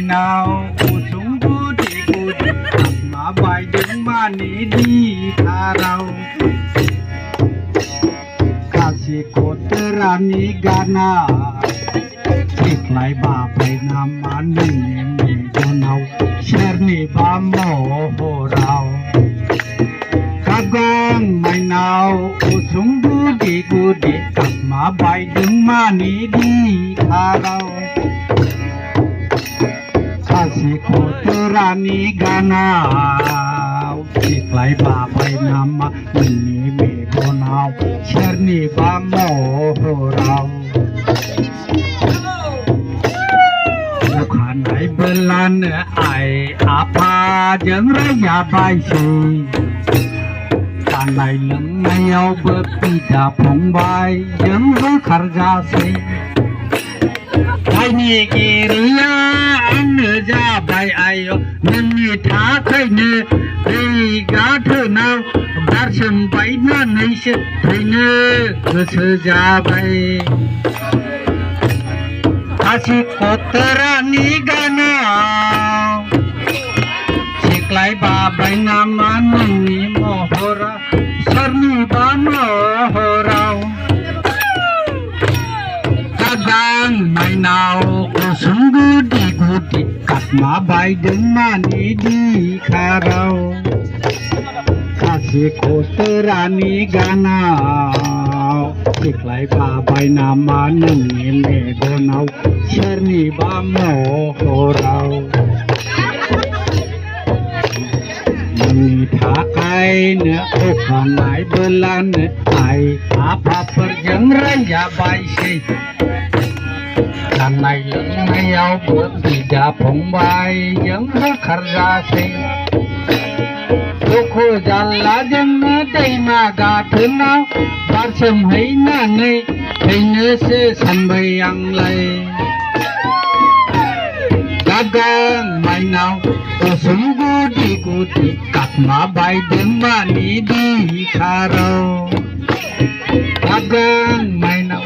nào sung budi mà bài đứng mà ní đi tha rau kasih kotorani gana iklai bapai nama ni donau sherni ba mo rau kagong mai nào sung budi mà bài đứng mà ní đi tha rau kasih kotorani gana iklai bapai nama ni donau sherni ba mo rau bukan ai belan ai apa jeng raya bai si tanai leng ngayau berpida pongbai jeng bekerja si ini kiriya ane jabai ayo nani thakai ne riga thunau darshan baina naise thine goso jabai kasih kotorani gana siklai babai nama nani mohora sarni ba mohorau kadang mai nào sung gudi katma bai deng mani di kharau kasih kotorani gana siklai babai nama nengile donau sherni ba mohorau thakai ne okanai belan ai apa perjeng raya bai si tanai leng ngayau berbeda pongbai jeng bekerja si duku jalla jeng dai maga thunau barsem haina nei haine se sanbai yang lai gagang mai nào sung gudi katma bai deng mani di kharau gagang mai nào